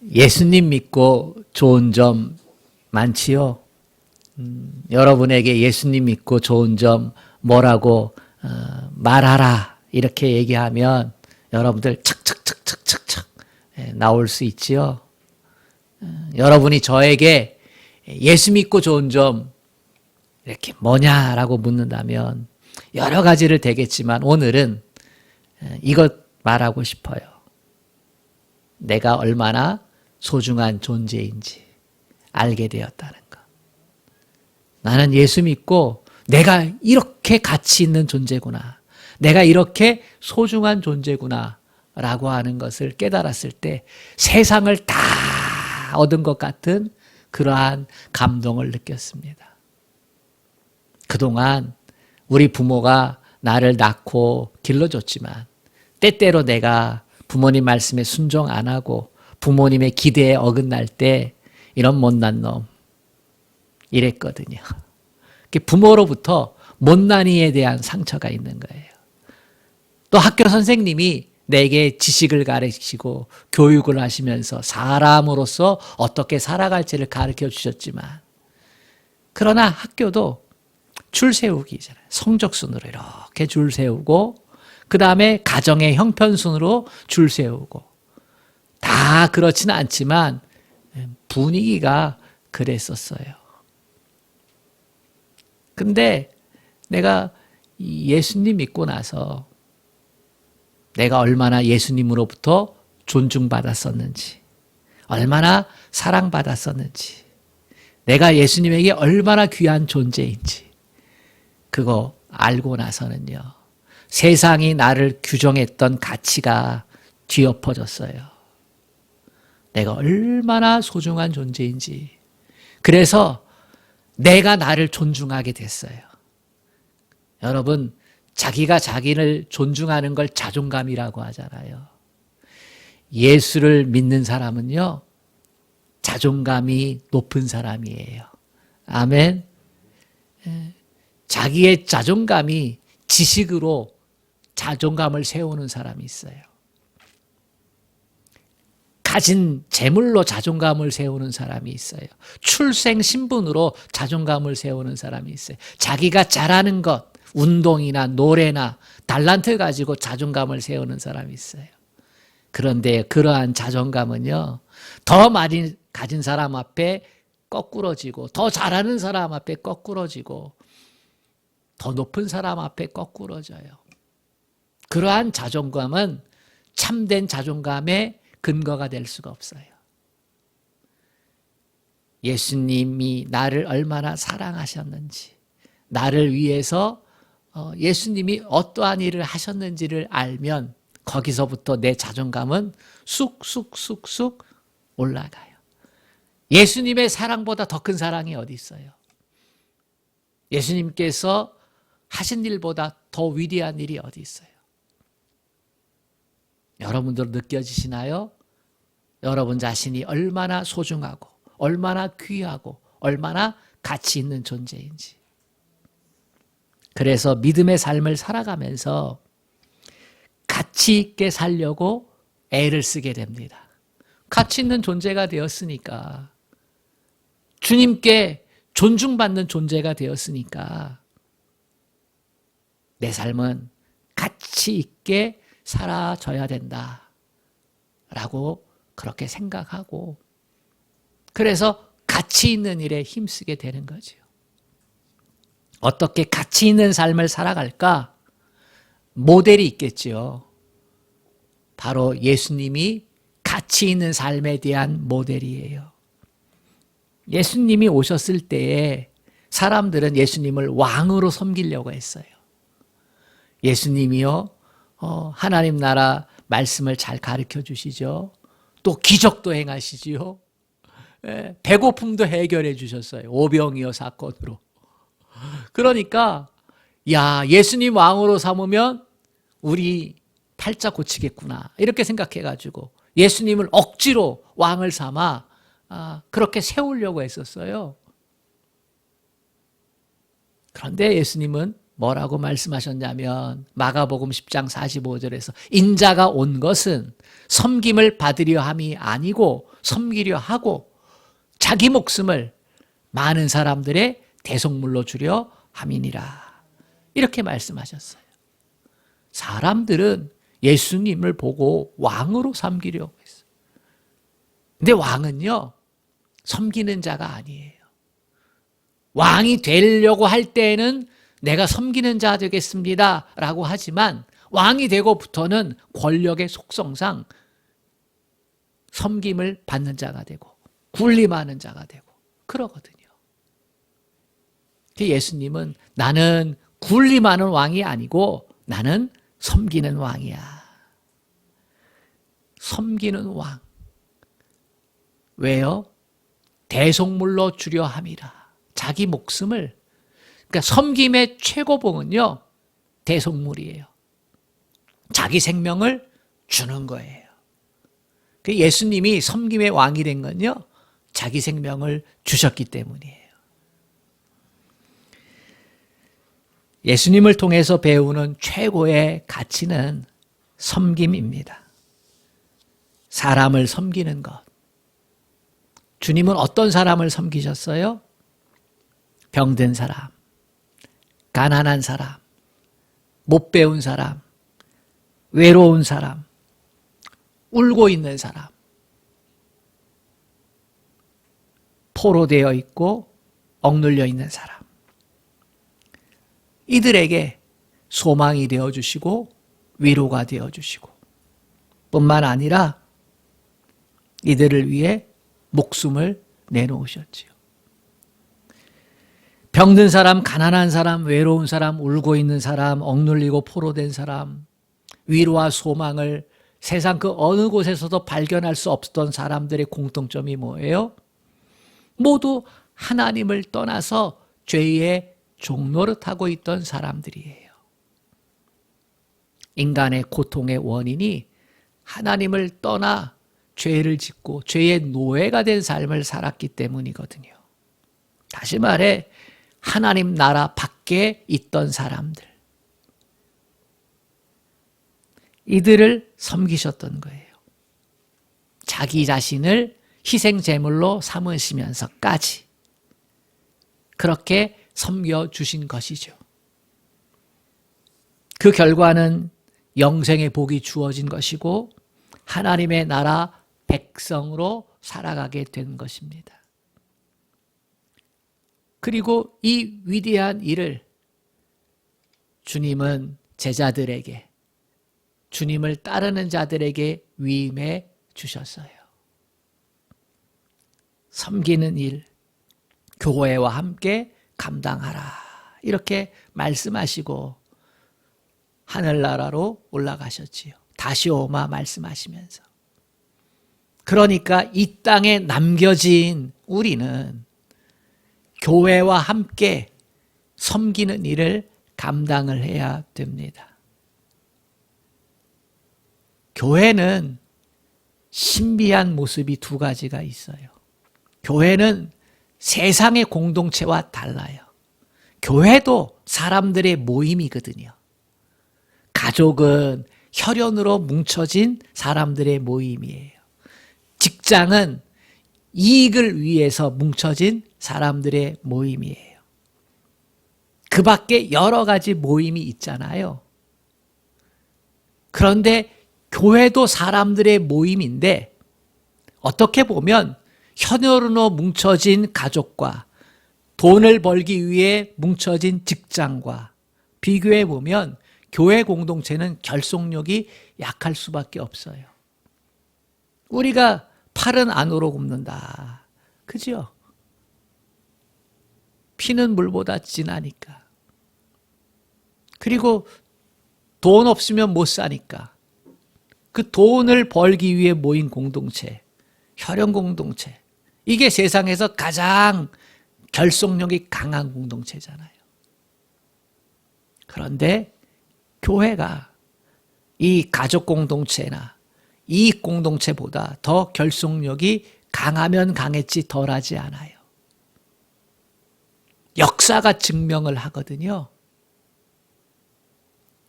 예수님 믿고 좋은 점 많지요? 여러분에게 예수님 믿고 좋은 점 뭐라고 말하라 이렇게 얘기하면 여러분들 착착착착착착 나올 수 있지요. 여러분이 저에게 예수 믿고 좋은 점 이렇게 뭐냐라고 묻는다면 여러 가지를 되겠지만 오늘은 이것 말하고 싶어요. 내가 얼마나 소중한 존재인지 알게 되었다는 것. 나는 예수 믿고 내가 이렇게 가치 있는 존재구나. 내가 이렇게 소중한 존재구나 라고 하는 것을 깨달았을 때 세상을 다 얻은 것 같은 그러한 감동을 느꼈습니다. 그동안 우리 부모가 나를 낳고 길러줬지만 때때로 내가 부모님 말씀에 순종 안 하고 부모님의 기대에 어긋날 때 이런 못난 놈 이랬거든요. 부모로부터 못난이에 대한 상처가 있는 거예요. 또 학교 선생님이 내게 지식을 가르치고 교육을 하시면서 사람으로서 어떻게 살아갈지를 가르쳐 주셨지만 그러나 학교도 줄 세우기잖아요. 성적순으로 이렇게 줄 세우고 그 다음에 가정의 형편순으로 줄 세우고 다 그렇지는 않지만 분위기가 그랬었어요. 근데 내가 예수님 믿고 나서 내가 얼마나 예수님으로부터 존중받았었는지, 얼마나 사랑받았었는지, 내가 예수님에게 얼마나 귀한 존재인지 그거 알고 나서는요. 세상이 나를 규정했던 가치가 뒤엎어졌어요. 내가 얼마나 소중한 존재인지. 그래서 내가 나를 존중하게 됐어요. 여러분, 자기가 자기를 존중하는 걸 자존감이라고 하잖아요. 예수를 믿는 사람은요, 자존감이 높은 사람이에요. 아멘. 자기의 자존감이 지식으로 자존감을 세우는 사람이 있어요. 가진 재물로 자존감을 세우는 사람이 있어요. 출생 신분으로 자존감을 세우는 사람이 있어요. 자기가 잘하는 것, 운동이나 노래나 달란트 가지고 자존감을 세우는 사람이 있어요. 그런데 그러한 자존감은요, 더 많이 가진 사람 앞에 거꾸러지고, 더 잘하는 사람 앞에 거꾸러지고, 더 높은 사람 앞에 거꾸러져요. 그러한 자존감은 참된 자존감의 근거가 될 수가 없어요. 예수님이 나를 얼마나 사랑하셨는지, 나를 위해서 예수님이 어떠한 일을 하셨는지를 알면 거기서부터 내 자존감은 쑥쑥쑥쑥 올라가요. 예수님의 사랑보다 더 큰 사랑이 어디 있어요? 예수님께서 하신 일보다 더 위대한 일이 어디 있어요? 여러분들 느껴지시나요? 여러분 자신이 얼마나 소중하고 얼마나 귀하고 얼마나 가치 있는 존재인지. 그래서 믿음의 삶을 살아가면서 가치 있게 살려고 애를 쓰게 됩니다. 가치 있는 존재가 되었으니까, 주님께 존중받는 존재가 되었으니까 내 삶은 가치 있게 살아져야 된다 라고 그렇게 생각하고, 그래서 가치 있는 일에 힘쓰게 되는 거죠. 어떻게 가치 있는 삶을 살아갈까? 모델이 있겠죠. 바로 예수님이 가치 있는 삶에 대한 모델이에요. 예수님이 오셨을 때에 사람들은 예수님을 왕으로 섬기려고 했어요. 예수님이요, 하나님 나라 말씀을 잘 가르쳐 주시죠. 또 기적도 행하시지요. 배고픔도 해결해 주셨어요. 오병이어 사건으로. 그러니까 야, 예수님 왕으로 삼으면 우리 팔자 고치겠구나 이렇게 생각해가지고 예수님을 억지로 왕을 삼아 그렇게 세우려고 했었어요. 그런데 예수님은 뭐라고 말씀하셨냐면 마가복음 10장 45절에서 인자가 온 것은 섬김을 받으려 함이 아니고 섬기려 하고 자기 목숨을 많은 사람들의 대속물로 주려 함이니라. 이렇게 말씀하셨어요. 사람들은 예수님을 보고 왕으로 섬기려고 했어요. 근데 왕은요, 섬기는 자가 아니에요. 왕이 되려고 할 때에는 내가 섬기는 자 되겠습니다 라고 하지만 왕이 되고부터는 권력의 속성상 섬김을 받는 자가 되고 군림하는 자가 되고 그러거든요. 예수님은 나는 군림하는 왕이 아니고 나는 섬기는 왕이야. 섬기는 왕. 왜요? 대속물로 주려 함이라. 자기 목숨을, 그러니까 섬김의 최고봉은요, 대속물이에요. 자기 생명을 주는 거예요. 예수님이 섬김의 왕이 된 건요, 자기 생명을 주셨기 때문이에요. 예수님을 통해서 배우는 최고의 가치는 섬김입니다. 사람을 섬기는 것. 주님은 어떤 사람을 섬기셨어요? 병든 사람, 가난한 사람, 못 배운 사람, 외로운 사람, 울고 있는 사람, 포로되어 있고 억눌려 있는 사람. 이들에게 소망이 되어주시고 위로가 되어주시고 뿐만 아니라 이들을 위해 목숨을 내놓으셨지요. 병든 사람, 가난한 사람, 외로운 사람, 울고 있는 사람, 억눌리고 포로된 사람, 위로와 소망을 세상 그 어느 곳에서도 발견할 수 없었던 사람들의 공통점이 뭐예요? 모두 하나님을 떠나서 죄의 종노릇하고 있던 사람들이에요. 인간의 고통의 원인이 하나님을 떠나 죄를 짓고 죄의 노예가 된 삶을 살았기 때문이거든요. 다시 말해 하나님 나라 밖에 있던 사람들, 이들을 섬기셨던 거예요. 자기 자신을 희생제물로 삼으시면서까지 그렇게 섬겨주신 것이죠. 그 결과는 영생의 복이 주어진 것이고 하나님의 나라 백성으로 살아가게 된 것입니다. 그리고 이 위대한 일을 주님은 제자들에게, 주님을 따르는 자들에게 위임해 주셨어요. 섬기는 일, 교회와 함께 감당하라. 이렇게 말씀하시고 하늘나라로 올라가셨지요. 다시 오마 말씀하시면서. 그러니까 이 땅에 남겨진 우리는 교회와 함께 섬기는 일을 감당을 해야 됩니다. 교회는 신비한 모습이 두 가지가 있어요. 교회는 세상의 공동체와 달라요. 교회도 사람들의 모임이거든요. 가족은 혈연으로 뭉쳐진 사람들의 모임이에요. 직장은 이익을 위해서 뭉쳐진 사람들의 모임이에요. 그 밖에 여러 가지 모임이 있잖아요. 그런데 교회도 사람들의 모임인데 어떻게 보면 혈연으로 뭉쳐진 가족과 돈을 벌기 위해 뭉쳐진 직장과 비교해 보면 교회 공동체는 결속력이 약할 수밖에 없어요. 우리가 팔은 안으로 굽는다. 그죠? 피는 물보다 진하니까. 그리고 돈 없으면 못 사니까. 그 돈을 벌기 위해 모인 공동체, 혈연 공동체. 이게 세상에서 가장 결속력이 강한 공동체잖아요. 그런데 교회가 이 가족 공동체나 이익 공동체보다 더 결속력이 강하면 강했지 덜하지 않아요. 역사가 증명을 하거든요.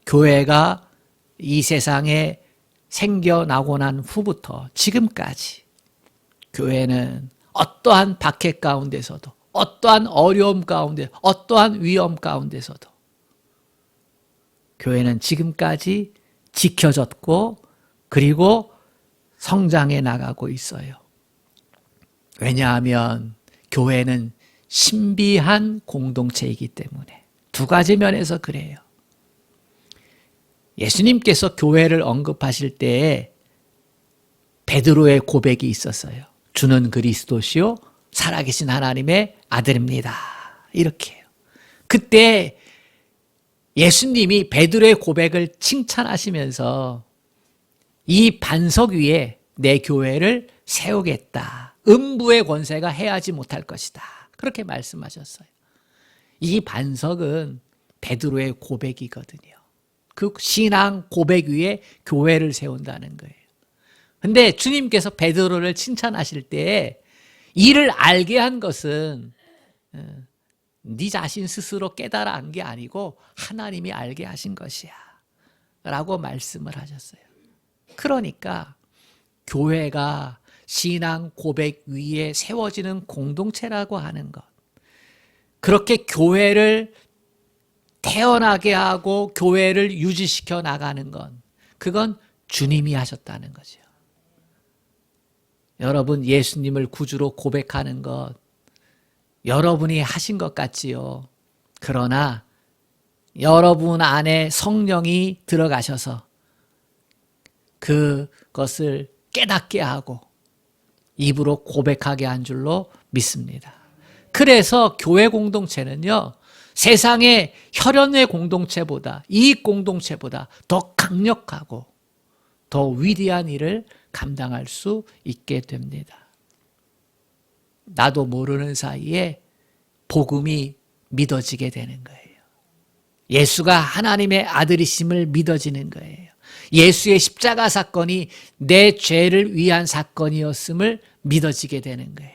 교회가 이 세상에 생겨나고 난 후부터 지금까지 교회는 어떠한 박해 가운데서도, 어떠한 어려움 가운데, 어떠한 위험 가운데서도 교회는 지금까지 지켜졌고 그리고 성장해 나가고 있어요. 왜냐하면 교회는 신비한 공동체이기 때문에. 두 가지 면에서 그래요. 예수님께서 교회를 언급하실 때에 베드로의 고백이 있었어요. 주는 그리스도시요 살아계신 하나님의 아들입니다. 이렇게 해요. 그때 예수님이 베드로의 고백을 칭찬하시면서 이 반석 위에 내 교회를 세우겠다. 음부의 권세가 해하지 못할 것이다. 그렇게 말씀하셨어요. 이 반석은 베드로의 고백이거든요. 그 신앙 고백 위에 교회를 세운다는 거예요. 근데 주님께서 베드로를 칭찬하실 때 이를 알게 한 것은 네 자신 스스로 깨달아 안 게 아니고 하나님이 알게 하신 것이야 라고 말씀을 하셨어요. 그러니까 교회가 신앙 고백 위에 세워지는 공동체라고 하는 것, 그렇게 교회를 태어나게 하고 교회를 유지시켜 나가는 건 그건 주님이 하셨다는 거죠. 여러분 예수님을 구주로 고백하는 것 여러분이 하신 것 같지요. 그러나 여러분 안에 성령이 들어가셔서 그것을 깨닫게 하고 입으로 고백하게 한 줄로 믿습니다. 그래서 교회 공동체는요, 세상의 혈연의 공동체보다, 이익 공동체보다 더 강력하고 더 위대한 일을 감당할 수 있게 됩니다. 나도 모르는 사이에 복음이 믿어지게 되는 거예요. 예수가 하나님의 아들이심을 믿어지는 거예요. 예수의 십자가 사건이 내 죄를 위한 사건이었음을 믿어지게 되는 거예요.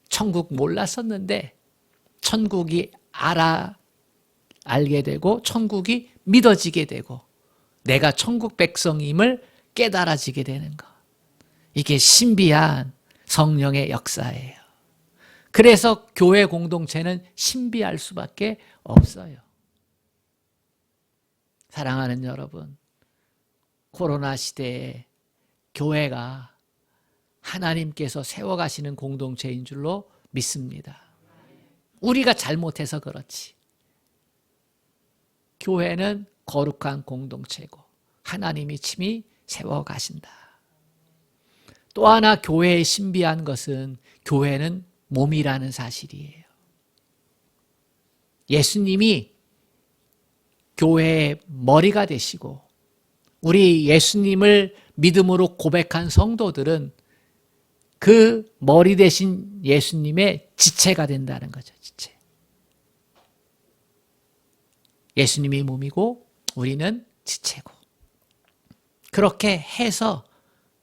천국 몰랐었는데 천국이 알게 되고 천국이 믿어지게 되고 내가 천국 백성임을 깨달아지게 되는 것. 이게 신비한 성령의 역사예요. 그래서 교회 공동체는 신비할 수밖에 없어요. 사랑하는 여러분, 코로나 시대에 교회가 하나님께서 세워가시는 공동체인 줄로 믿습니다. 우리가 잘못해서 그렇지. 교회는 거룩한 공동체고 하나님이 친히 세워가신다. 또 하나 교회의 신비한 것은 교회는 몸이라는 사실이에요. 예수님이 교회의 머리가 되시고 우리 예수님을 믿음으로 고백한 성도들은 그 머리 되신 예수님의 지체가 된다는 거죠. 지체. 예수님이 몸이고 우리는 지체고 그렇게 해서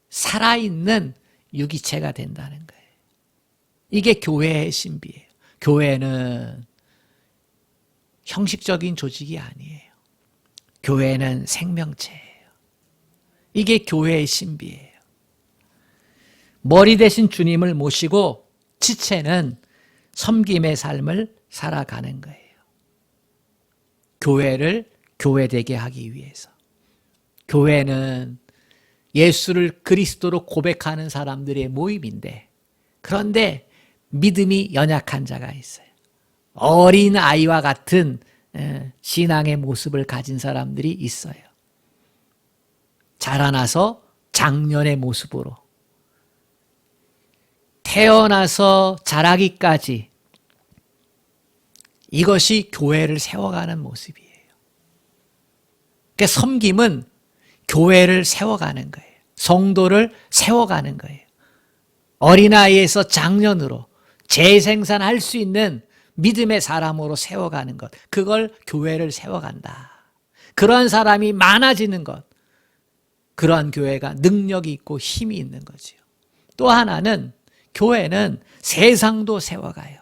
살아있는 유기체가 된다는 거예요. 이게 교회의 신비예요. 교회는 형식적인 조직이 아니에요. 교회는 생명체예요. 이게 교회의 신비예요. 머리 대신 주님을 모시고 지체는 섬김의 삶을 살아가는 거예요. 교회를 교회되게 하기 위해서. 교회는 예수를 그리스도로 고백하는 사람들의 모임인데 그런데 믿음이 연약한 자가 있어요. 어린 아이와 같은 신앙의 모습을 가진 사람들이 있어요. 자라나서 장년의 모습으로 태어나서 자라기까지 이것이 교회를 세워가는 모습이에요. 그러니까 섬김은 교회를 세워가는 거예요. 성도를 세워가는 거예요. 어린아이에서 장년으로 재생산할 수 있는 믿음의 사람으로 세워가는 것. 그걸 교회를 세워간다. 그런 사람이 많아지는 것. 그러한 교회가 능력이 있고 힘이 있는 거죠. 또 하나는 교회는 세상도 세워가요.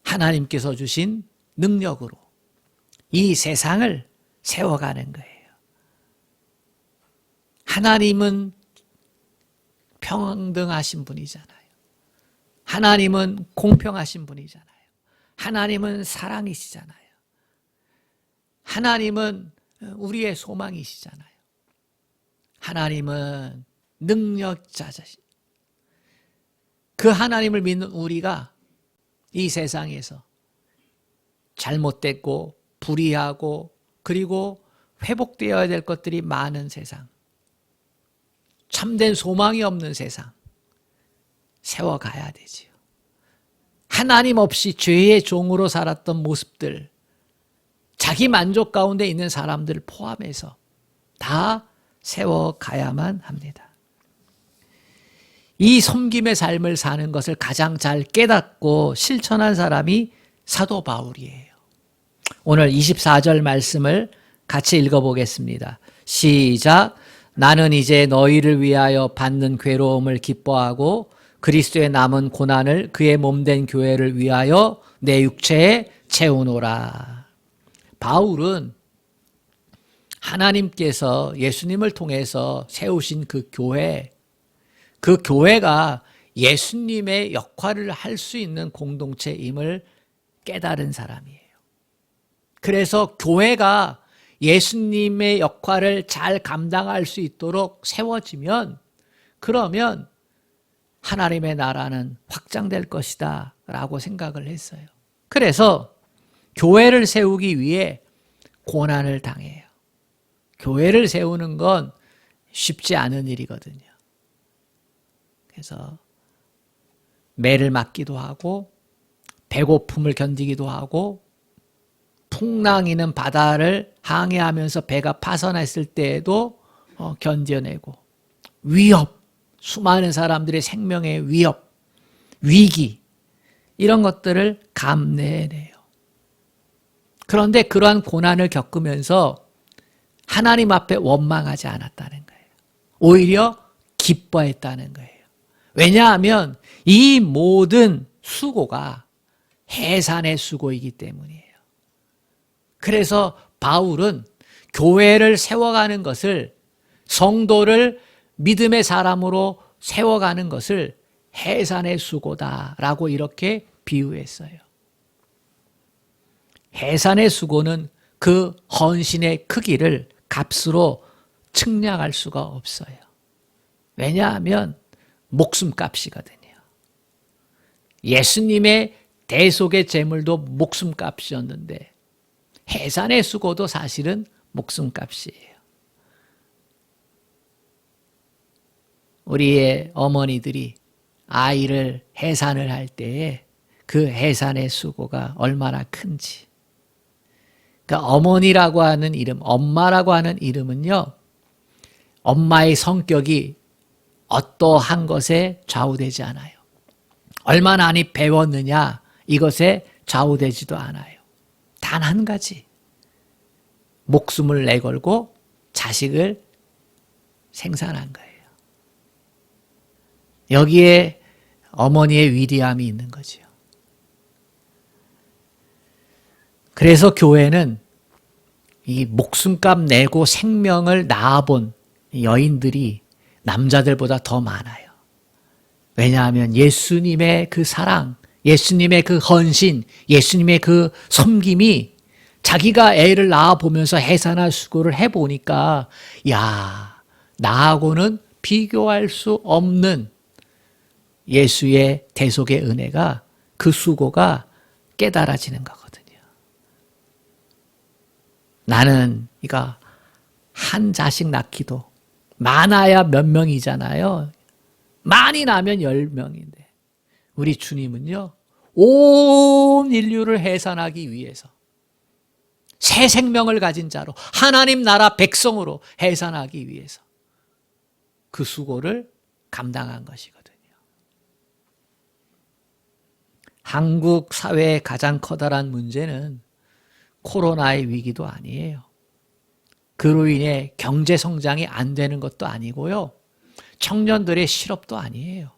하나님께서 주신 능력으로 이 세상을 세워가는 거예요. 하나님은 평등하신 분이잖아요. 하나님은 공평하신 분이잖아요. 하나님은 사랑이시잖아요. 하나님은 우리의 소망이시잖아요. 하나님은 능력자시죠. 그 하나님을 믿는 우리가 이 세상에서 잘못됐고 불의하고 그리고 회복되어야 될 것들이 많은 세상, 참된 소망이 없는 세상 세워가야 되지요. 하나님 없이 죄의 종으로 살았던 모습들, 자기 만족 가운데 있는 사람들 포함해서 다 세워가야만 합니다. 이 섬김의 삶을 사는 것을 가장 잘 깨닫고 실천한 사람이 사도 바울이에요. 오늘 24절 말씀을 같이 읽어보겠습니다. 시작. 나는 이제 너희를 위하여 받는 괴로움을 기뻐하고 그리스도의 남은 고난을 그의 몸된 교회를 위하여 내 육체에 채우노라. 바울은 하나님께서 예수님을 통해서 세우신 그 교회가 예수님의 역할을 할 수 있는 공동체임을 깨달은 사람이에요. 그래서 교회가 예수님의 역할을 잘 감당할 수 있도록 세워지면 그러면 하나님의 나라는 확장될 것이다 라고 생각을 했어요. 그래서 교회를 세우기 위해 고난을 당해요. 교회를 세우는 건 쉽지 않은 일이거든요. 그래서 매를 맞기도 하고 배고픔을 견디기도 하고 풍랑이는 바다를 항해하면서 배가 파선했을 때에도 견뎌내고 위협, 수많은 사람들의 생명의 위협, 위기 이런 것들을 감내해내요. 그런데 그러한 고난을 겪으면서 하나님 앞에 원망하지 않았다는 거예요. 오히려 기뻐했다는 거예요. 왜냐하면 이 모든 수고가 해산의 수고이기 때문이에요. 그래서 바울은 교회를 세워가는 것을, 성도를 믿음의 사람으로 세워가는 것을 해산의 수고다라고 이렇게 비유했어요. 해산의 수고는 그 헌신의 크기를 값으로 측량할 수가 없어요. 왜냐하면 목숨값이거든요. 예수님의 대속의 제물도 목숨값이었는데 해산의 수고도 사실은 목숨값이에요. 우리의 어머니들이 아이를 해산을 할 때에 그 해산의 수고가 얼마나 큰지. 그러니까 어머니라고 하는 이름, 엄마라고 하는 이름은요, 엄마의 성격이 어떠한 것에 좌우되지 않아요. 얼마나 많이 배웠느냐 이것에 좌우되지도 않아요. 단 한 가지, 목숨을 내걸고 자식을 생산한 거예요. 여기에 어머니의 위대함이 있는 거죠. 그래서 교회는 이 목숨값 내고 생명을 낳아본 여인들이 남자들보다 더 많아요. 왜냐하면 예수님의 그 사랑, 예수님의 그 헌신, 예수님의 그 섬김이 자기가 애를 낳아보면서 해산할 수고를 해보니까 야, 나하고는 비교할 수 없는 예수의 대속의 은혜가, 그 수고가 깨달아지는 거거든요. 나는 이거 한 자식 낳기도 많아야 몇 명이잖아요. 많이 나면 10명인데 우리 주님은요, 온 인류를 해산하기 위해서 새 생명을 가진 자로 하나님 나라 백성으로 해산하기 위해서 그 수고를 감당한 것이거든요. 한국 사회의 가장 커다란 문제는 코로나의 위기도 아니에요. 그로 인해 경제 성장이 안 되는 것도 아니고요. 청년들의 실업도 아니에요.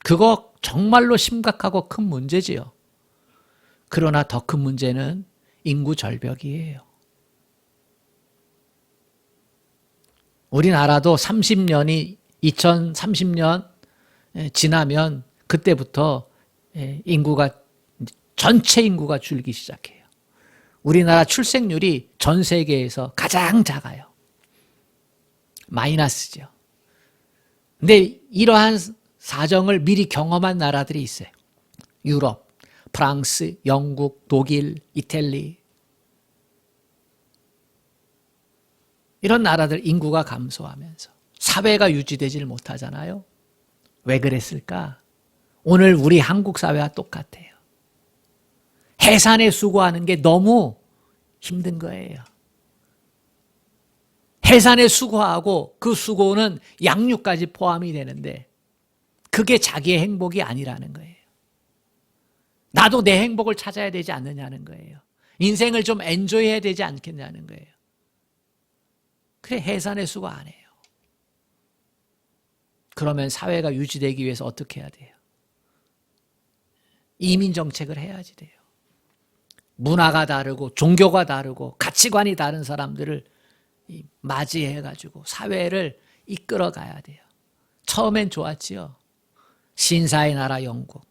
그거 정말로 심각하고 큰 문제지요. 그러나 더 큰 문제는 인구 절벽이에요. 우리나라도 2030년 지나면 그때부터 전체 인구가 줄기 시작해요. 우리나라 출생률이 전 세계에서 가장 작아요. 마이너스죠. 근데 이러한 사정을 미리 경험한 나라들이 있어요. 유럽, 프랑스, 영국, 독일, 이탈리. 이런 나라들 인구가 감소하면서 사회가 유지되질 못하잖아요. 왜 그랬을까? 오늘 우리 한국 사회와 똑같아요. 해산에 수고하는 게 너무 힘든 거예요. 해산에 수고하고 그 수고는 양육까지 포함이 되는데 그게 자기의 행복이 아니라는 거예요. 나도 내 행복을 찾아야 되지 않느냐는 거예요. 인생을 좀 엔조이해야 되지 않겠냐는 거예요. 그래, 해산에 수고 안 해요. 그러면 사회가 유지되기 위해서 어떻게 해야 돼요? 이민 정책을 해야지 돼요. 문화가 다르고 종교가 다르고 가치관이 다른 사람들을 맞이해가지고 사회를 이끌어 가야 돼요. 처음엔 좋았지요. 신사의 나라 영국.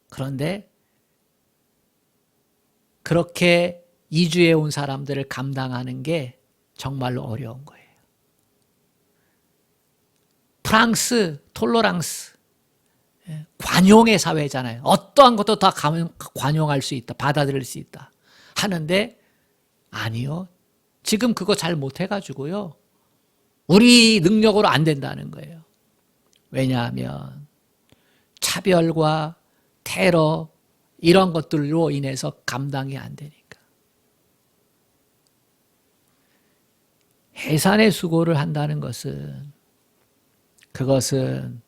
그런데 그렇게 이주해 온 사람들을 감당하는 게 정말로 어려운 거예요. 프랑스, 톨러랑스, 관용의 사회잖아요. 어떠한 것도 다 관용할 수 있다. 받아들일 수 있다. 하는데 아니요. 지금 그거 잘 못해가지고요. 우리 능력으로 안 된다는 거예요. 왜냐하면 차별과 테러 이런 것들로 인해서 감당이 안 되니까. 해산의 수고를 한다는 것은 그것은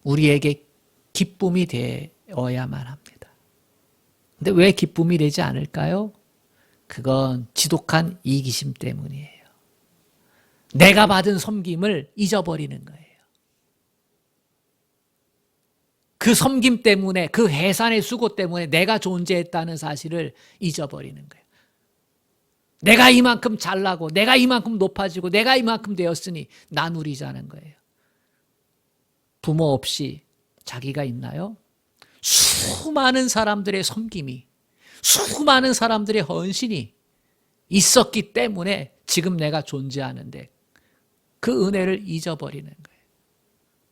우리에게 기쁨이 되어야만 합니다. 근데 왜 기쁨이 되지 않을까요? 그건 지독한 이기심 때문이에요. 내가 받은 섬김을 잊어버리는 거예요. 그 섬김 때문에, 그 해산의 수고 때문에 내가 존재했다는 사실을 잊어버리는 거예요. 내가 이만큼 잘나고 내가 이만큼 높아지고 내가 이만큼 되었으니 나 누리자는 거예요. 부모 없이 자기가 있나요? 수많은 사람들의 섬김이, 수많은 사람들의 헌신이 있었기 때문에 지금 내가 존재하는데 그 은혜를 잊어버리는 거예요.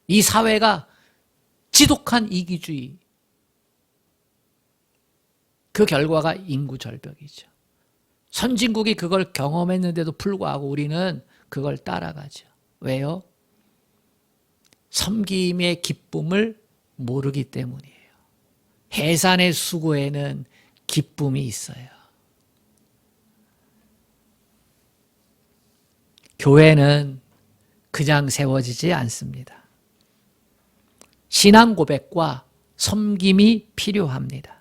이 사회가 지독한 이기주의, 그 결과가 인구 절벽이죠. 선진국이 그걸 경험했는데도 불구하고 우리는 그걸 따라가죠. 왜요? 섬김의 기쁨을 모르기 때문이에요. 해산의 수고에는 기쁨이 있어요. 교회는 그냥 세워지지 않습니다. 신앙 고백과 섬김이 필요합니다.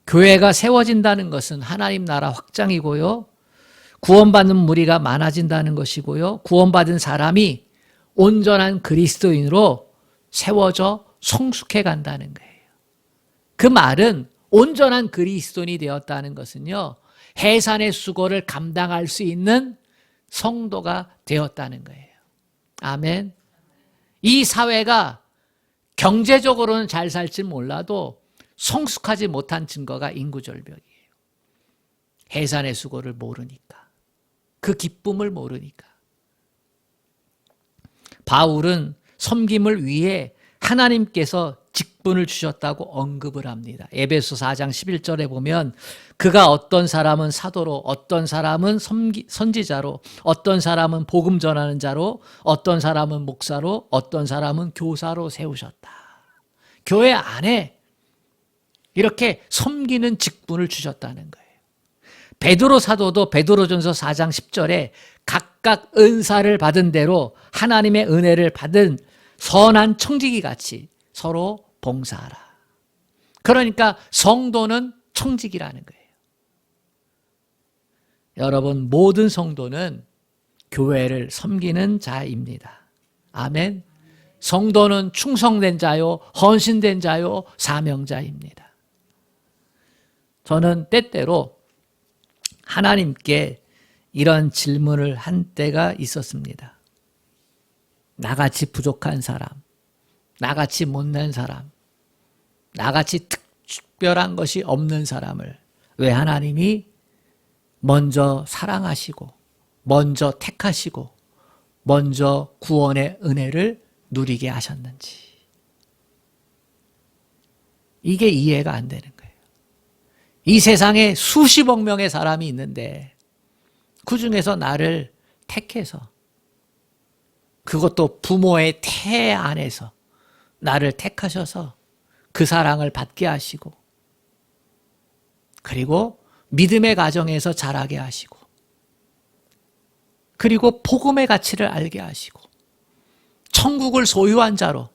교회가 세워진다는 것은 하나님 나라 확장이고요. 구원받는 무리가 많아진다는 것이고요. 구원받은 사람이 온전한 그리스도인으로 세워져 성숙해 간다는 거예요. 그 말은 온전한 그리스도인이 되었다는 것은요. 해산의 수고를 감당할 수 있는 성도가 되었다는 거예요. 아멘. 이 사회가 경제적으로는 잘 살지 몰라도 성숙하지 못한 증거가 인구절벽이에요. 해산의 수고를 모르니까. 그 기쁨을 모르니까. 바울은 섬김을 위해 하나님께서 직분을 주셨다고 언급을 합니다. 에베소 4장 11절에 보면 그가 어떤 사람은 사도로, 어떤 사람은 선지자로, 어떤 사람은 복음 전하는 자로, 어떤 사람은 목사로, 어떤 사람은 교사로 세우셨다. 교회 안에 이렇게 섬기는 직분을 주셨다는 거예요. 베드로 사도도 베드로전서 4장 10절에 각각 은사를 받은 대로 하나님의 은혜를 받은 선한 청지기 같이 서로 봉사하라. 그러니까 성도는 청지기라는 거예요. 여러분, 모든 성도는 교회를 섬기는 자입니다. 아멘. 성도는 충성된 자요, 헌신된 자요, 사명자입니다. 저는 때때로 하나님께 이런 질문을 한 때가 있었습니다. 나같이 부족한 사람, 나같이 못난 사람, 나같이 특별한 것이 없는 사람을 왜 하나님이 먼저 사랑하시고 먼저 택하시고 먼저 구원의 은혜를 누리게 하셨는지, 이게 이해가 안 되는 거예요. 이 세상에 수십억 명의 사람이 있는데 그 중에서 나를 택해서, 그것도 부모의 태 안에서 나를 택하셔서 그 사랑을 받게 하시고, 그리고 믿음의 가정에서 자라게 하시고, 그리고 복음의 가치를 알게 하시고 천국을 소유한 자로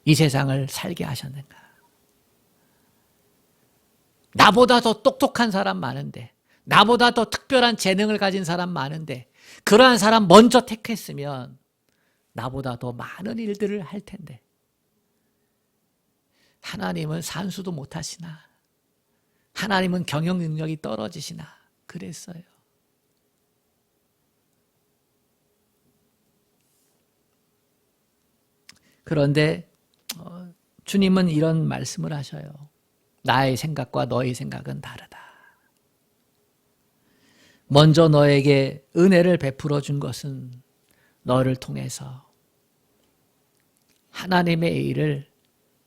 이 세상을 살게 하셨는가. 나보다 더 똑똑한 사람 많은데, 나보다 더 특별한 재능을 가진 사람 많은데, 그러한 사람 먼저 택했으면 나보다 더 많은 일들을 할 텐데 하나님은 산수도 못하시나, 하나님은 경영 능력이 떨어지시나 그랬어요. 그런데 주님은 이런 말씀을 하셔요. 나의 생각과 너의 생각은 다르다. 먼저 너에게 은혜를 베풀어 준 것은 너를 통해서 하나님의 일을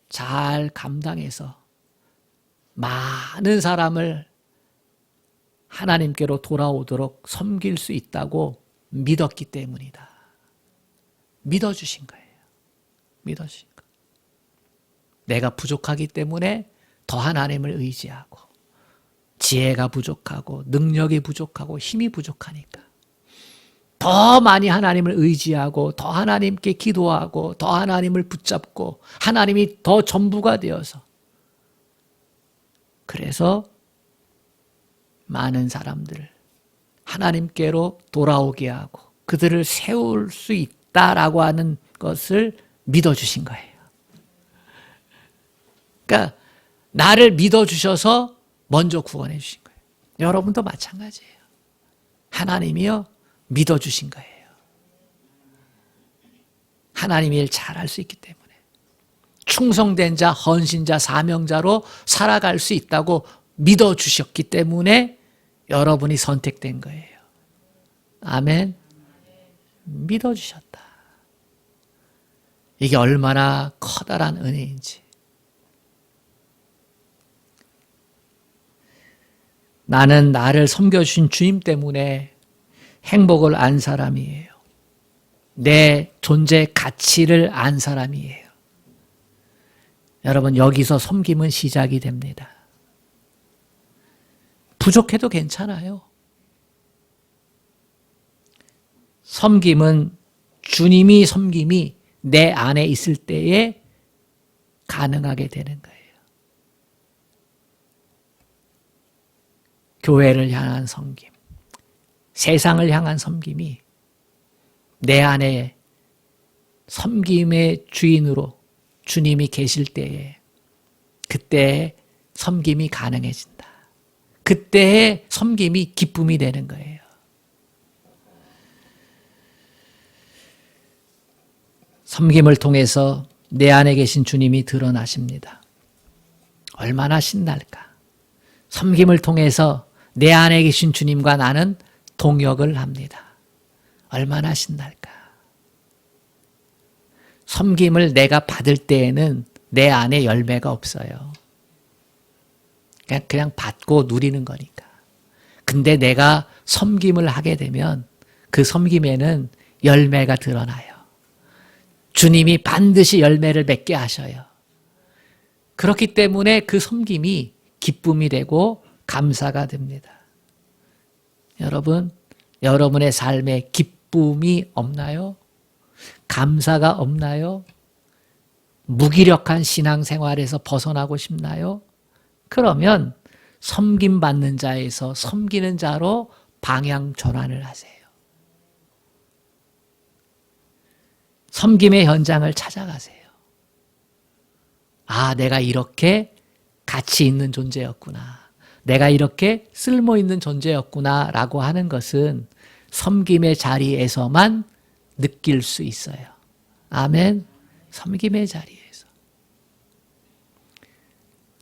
잘 감당해서 많은 사람을 하나님께로 돌아오도록 섬길 수 있다고 믿었기 때문이다. 믿어주신 거예요. 믿어주신 거. 내가 부족하기 때문에 더 하나님을 의지하고, 지혜가 부족하고 능력이 부족하고 힘이 부족하니까 더 많이 하나님을 의지하고 더 하나님께 기도하고 더 하나님을 붙잡고 하나님이 더 전부가 되어서, 그래서 많은 사람들을 하나님께로 돌아오게 하고 그들을 세울 수 있다라고 하는 것을 믿어주신 거예요. 그러니까 나를 믿어주셔서 먼저 구원해 주신 거예요. 여러분도 마찬가지예요. 하나님이요 믿어주신 거예요. 하나님 일 잘할 수 있기 때문에 충성된 자, 헌신자, 사명자로 살아갈 수 있다고 믿어주셨기 때문에 여러분이 선택된 거예요. 아멘. 믿어주셨다. 이게 얼마나 커다란 은혜인지. 나는 나를 섬겨주신 주님 때문에 행복을 안 사람이에요. 내 존재 가치를 안 사람이에요. 여러분, 여기서 섬김은 시작이 됩니다. 부족해도 괜찮아요. 섬김은 주님이 섬김이 내 안에 있을 때에 가능하게 되는 거예요. 교회를 향한 섬김, 세상을 향한 섬김이 내 안에 섬김의 주인으로 주님이 계실 때에, 그때의 섬김이 가능해진다. 그때의 섬김이 기쁨이 되는 거예요. 섬김을 통해서 내 안에 계신 주님이 드러나십니다. 얼마나 신날까? 섬김을 통해서 내 안에 계신 주님과 나는 동역을 합니다. 얼마나 신날까? 섬김을 내가 받을 때에는 내 안에 열매가 없어요. 그냥 받고 누리는 거니까. 근데 내가 섬김을 하게 되면 그 섬김에는 열매가 드러나요. 주님이 반드시 열매를 맺게 하셔요. 그렇기 때문에 그 섬김이 기쁨이 되고 감사가 됩니다. 여러분, 여러분의 삶에 기쁨이 없나요? 감사가 없나요? 무기력한 신앙생활에서 벗어나고 싶나요? 그러면 섬김받는 자에서 섬기는 자로 방향 전환을 하세요. 섬김의 현장을 찾아가세요. 아, 내가 이렇게 가치 있는 존재였구나. 내가 이렇게 쓸모있는 존재였구나라고 하는 것은 섬김의 자리에서만 느낄 수 있어요. 아멘. 섬김의 자리에서.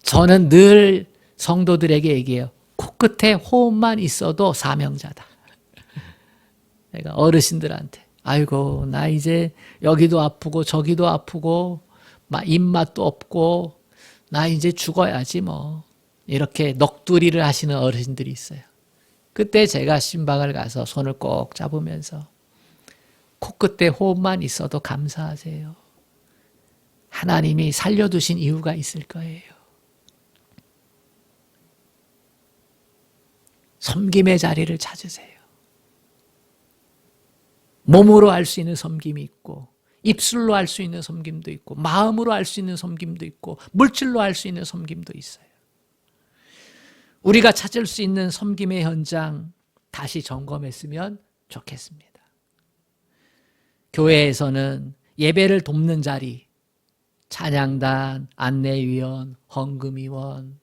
저는 늘 성도들에게 얘기해요. 코끝에 호흡만 있어도 사명자다. 내가 어르신들한테 아이고 나 이제 여기도 아프고 저기도 아프고 입맛도 없고 나 이제 죽어야지 뭐 이렇게 넋두리를 하시는 어르신들이 있어요. 그때 제가 신방을 가서 손을 꼭 잡으면서 코끝에 호흡만 있어도 감사하세요. 하나님이 살려두신 이유가 있을 거예요. 섬김의 자리를 찾으세요. 몸으로 할 수 있는 섬김이 있고 입술로 할 수 있는 섬김도 있고 마음으로 할 수 있는 섬김도 있고 물질로 할 수 있는 섬김도 있어요. 우리가 찾을 수 있는 섬김의 현장 다시 점검했으면 좋겠습니다. 교회에서는 예배를 돕는 자리, 찬양단, 안내위원, 헌금위원,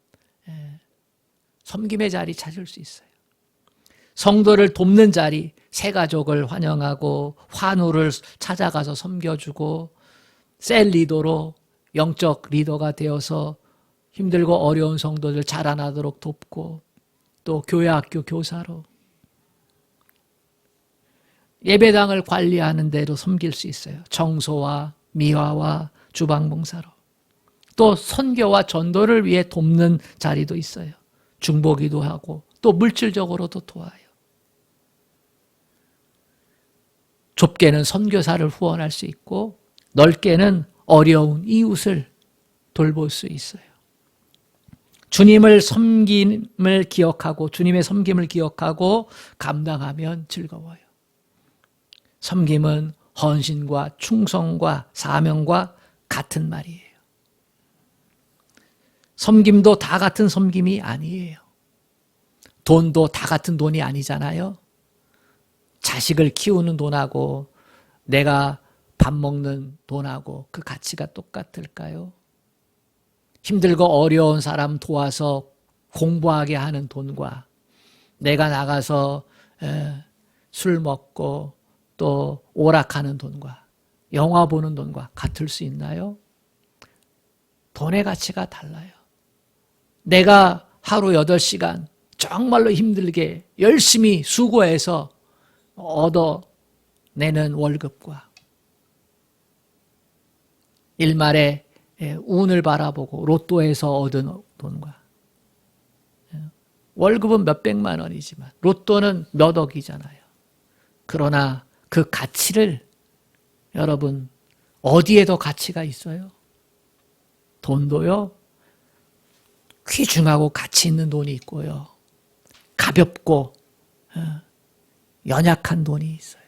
섬김의 자리 찾을 수 있어요. 성도를 돕는 자리, 새가족을 환영하고 환우를 찾아가서 섬겨주고 셀 리더로 영적 리더가 되어서 힘들고 어려운 성도들 자라나도록 돕고 또 교회 학교 교사로 예배당을 관리하는 데로 섬길 수 있어요. 청소와 미화와 주방봉사로. 또 선교와 전도를 위해 돕는 자리도 있어요. 중보기도 하고 또 물질적으로도 도와요. 좁게는 선교사를 후원할 수 있고 넓게는 어려운 이웃을 돌볼 수 있어요. 주님을 섬김을 기억하고 주님의 섬김을 기억하고 감당하면 즐거워요. 섬김은 헌신과 충성과 사명과 같은 말이에요. 섬김도 다 같은 섬김이 아니에요. 돈도 다 같은 돈이 아니잖아요. 자식을 키우는 돈하고 내가 밥 먹는 돈하고 그 가치가 똑같을까요? 힘들고 어려운 사람 도와서 공부하게 하는 돈과 내가 나가서 술 먹고 또 오락하는 돈과 영화 보는 돈과 같을 수 있나요? 돈의 가치가 달라요. 내가 하루 8시간 정말로 힘들게 열심히 수고해서 얻어내는 월급과 일말에 운을 바라보고 로또에서 얻은 돈과 월급은 몇백만 원이지만 로또는 몇 억이잖아요. 그러나 그 가치를 여러분 어디에도 가치가 있어요? 돈도요. 귀중하고 가치 있는 돈이 있고요. 가볍고 연약한 돈이 있어요.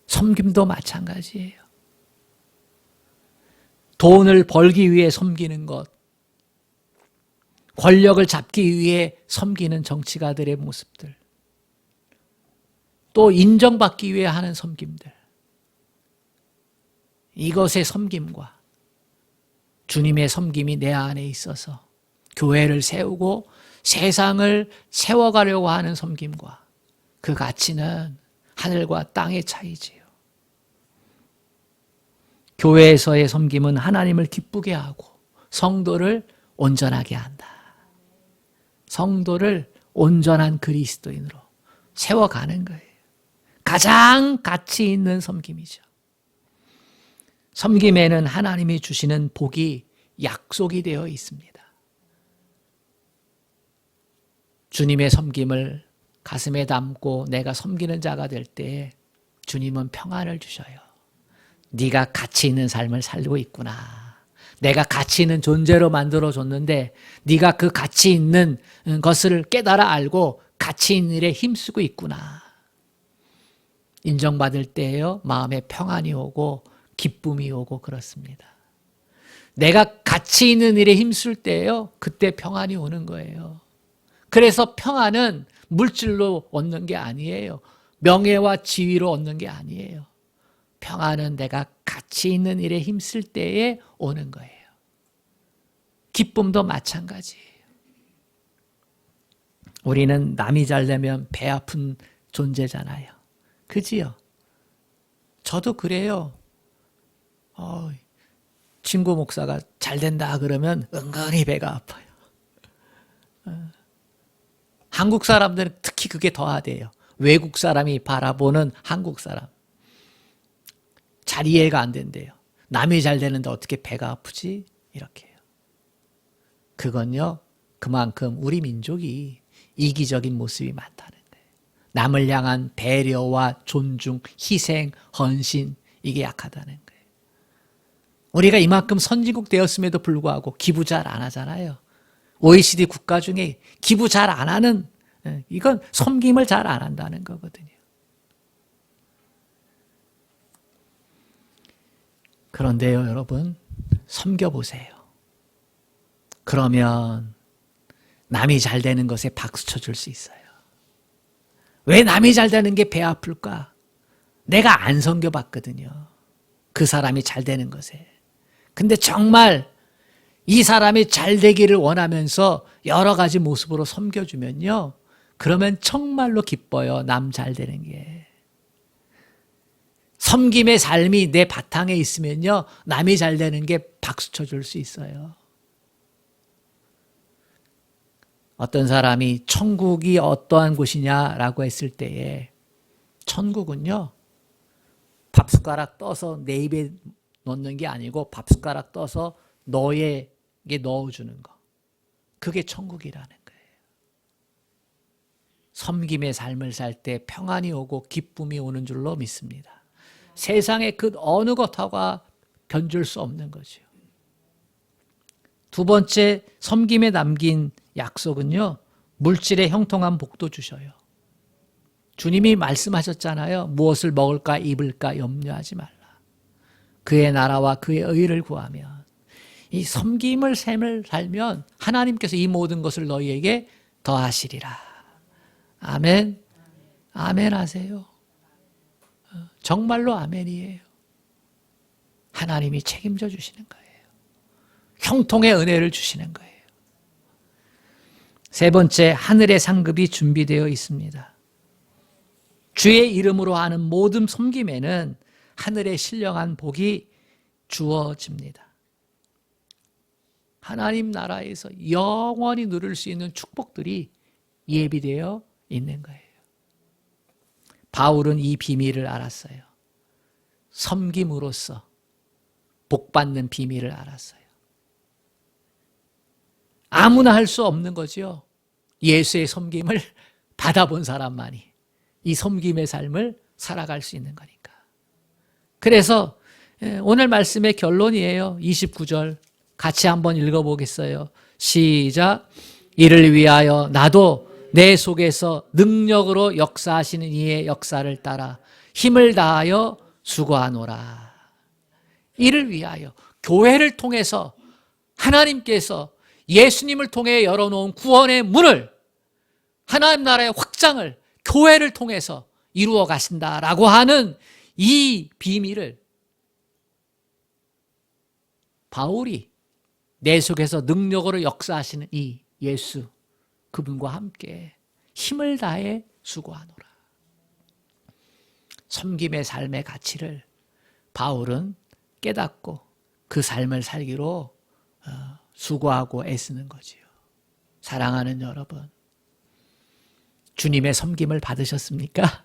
섬김도 마찬가지예요. 돈을 벌기 위해 섬기는 것, 권력을 잡기 위해 섬기는 정치가들의 모습들, 또 인정받기 위해 하는 섬김들, 이것의 섬김과 주님의 섬김이 내 안에 있어서 교회를 세우고 세상을 세워가려고 하는 섬김과 그 가치는 하늘과 땅의 차이지요. 교회에서의 섬김은 하나님을 기쁘게 하고 성도를 온전하게 한다. 성도를 온전한 그리스도인으로 세워가는 거예요. 가장 가치 있는 섬김이죠. 섬김에는 하나님이 주시는 복이 약속이 되어 있습니다. 주님의 섬김을 가슴에 담고 내가 섬기는 자가 될 때 주님은 평안을 주셔요. 네가 가치 있는 삶을 살고 있구나. 내가 가치 있는 존재로 만들어줬는데 네가 그 가치 있는 것을 깨달아 알고 가치 있는 일에 힘쓰고 있구나. 인정받을 때에요. 마음에 평안이 오고 기쁨이 오고 그렇습니다. 내가 가치 있는 일에 힘쓸 때에요. 그때 평안이 오는 거예요. 그래서 평안은 물질로 얻는 게 아니에요. 명예와 지위로 얻는 게 아니에요. 평안은 내가 가치 있는 일에 힘쓸 때에 오는 거예요. 기쁨도 마찬가지예요. 우리는 남이 잘 되면 배 아픈 존재잖아요. 그지요? 저도 그래요. 친구 목사가 잘 된다 그러면 은근히 배가 아파요. 한국 사람들은 특히 그게 더하대요. 외국 사람이 바라보는 한국 사람. 잘 이해가 안 된대요. 남이 잘 되는데 어떻게 배가 아프지? 이렇게 해요. 그건요, 그만큼 우리 민족이 이기적인 모습이 많다는 거예요. 남을 향한 배려와 존중, 희생, 헌신, 이게 약하다는 거예요. 우리가 이만큼 선진국 되었음에도 불구하고 기부 잘 안 하잖아요. OECD 국가 중에 기부 잘 안 하는, 이건 섬김을 잘 안 한다는 거거든요. 그런데요, 여러분, 섬겨보세요. 그러면 남이 잘 되는 것에 박수 쳐줄 수 있어요. 왜 남이 잘 되는 게 배 아플까? 내가 안 섬겨봤거든요. 그 사람이 잘 되는 것에. 근데 정말 이 사람이 잘 되기를 원하면서 여러 가지 모습으로 섬겨주면요, 그러면 정말로 기뻐요. 남 잘 되는 게. 섬김의 삶이 내 바탕에 있으면요, 남이 잘 되는 게 박수 쳐줄 수 있어요. 어떤 사람이 천국이 어떠한 곳이냐라고 했을 때에, 천국은요, 밥숟가락 떠서 내 입에 넣는 게 아니고 밥숟가락 떠서 너에게 넣어주는 거. 그게 천국이라는 거예요. 섬김의 삶을 살 때 평안이 오고 기쁨이 오는 줄로 믿습니다. 세상의 그 어느 것하고 견줄 수 없는 거죠. 두 번째, 섬김에 담긴 약속은요, 물질의 형통한 복도 주셔요. 주님이 말씀하셨잖아요. 무엇을 먹을까 입을까 염려하지 말라. 그의 나라와 그의 의를 구하면, 이 섬김을 삶을 살면 하나님께서 이 모든 것을 너희에게 더하시리라. 아멘. 아멘 하세요. 정말로 아멘이에요. 하나님이 책임져 주시는 거예요. 형통의 은혜를 주시는 거예요. 세 번째, 하늘의 상급이 준비되어 있습니다. 주의 이름으로 하는 모든 섬김에는 하늘의 신령한 복이 주어집니다. 하나님 나라에서 영원히 누릴 수 있는 축복들이 예비되어 있는 거예요. 바울은 이 비밀을 알았어요. 섬김으로써 복받는 비밀을 알았어요. 아무나 할 수 없는 거죠. 예수의 섬김을 받아본 사람만이 이 섬김의 삶을 살아갈 수 있는 거니까. 그래서 오늘 말씀의 결론이에요. 29절 같이 한번 읽어보겠어요. 시작. 이를 위하여 나도 내 속에서 능력으로 역사하시는 이의 역사를 따라 힘을 다하여 수고하노라. 이를 위하여, 교회를 통해서 하나님께서 예수님을 통해 열어놓은 구원의 문을, 하나님 나라의 확장을 교회를 통해서 이루어 가신다라고 하는 이 비밀을 바울이 내 속에서 능력으로 역사하시는 이 예수, 그분과 함께 힘을 다해 수고하노라. 섬김의 삶의 가치를 바울은 깨닫고 그 삶을 살기로 수고하고 애쓰는 거지요. 사랑하는 여러분, 주님의 섬김을 받으셨습니까?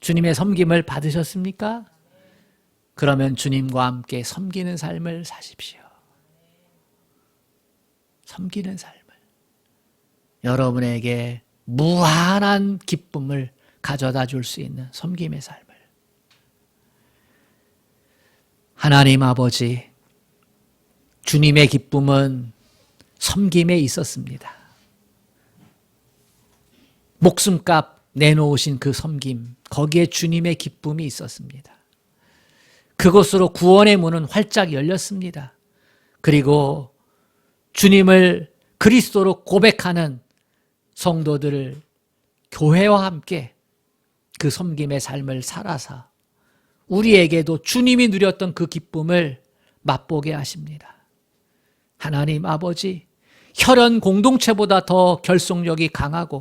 주님의 섬김을 받으셨습니까? 그러면 주님과 함께 섬기는 삶을 사십시오. 섬기는 삶을. 여러분에게 무한한 기쁨을 가져다 줄 수 있는 섬김의 삶을. 하나님 아버지, 주님의 기쁨은 섬김에 있었습니다. 목숨값 내놓으신 그 섬김, 거기에 주님의 기쁨이 있었습니다. 그것으로 구원의 문은 활짝 열렸습니다. 그리고 주님을 그리스도로 고백하는 성도들을 교회와 함께 그 섬김의 삶을 살아서 우리에게도 주님이 누렸던 그 기쁨을 맛보게 하십니다. 하나님 아버지, 혈연 공동체보다 더 결속력이 강하고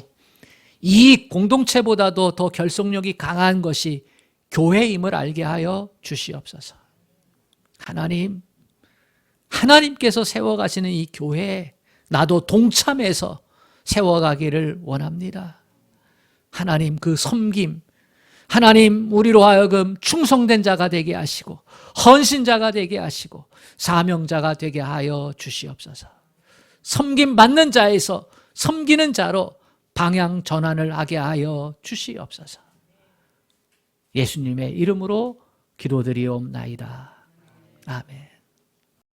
이익 공동체보다도 더 결속력이 강한 것이 교회임을 알게 하여 주시옵소서. 하나님께서 세워가시는 이 교회에 나도 동참해서 세워가기를 원합니다. 하나님 그 섬김, 하나님 우리로 하여금 충성된 자가 되게 하시고 헌신자가 되게 하시고 사명자가 되게 하여 주시옵소서. 섬김 받는 자에서 섬기는 자로 방향 전환을 하게 하여 주시옵소서. 예수님의 이름으로 기도드리옵나이다. 아멘.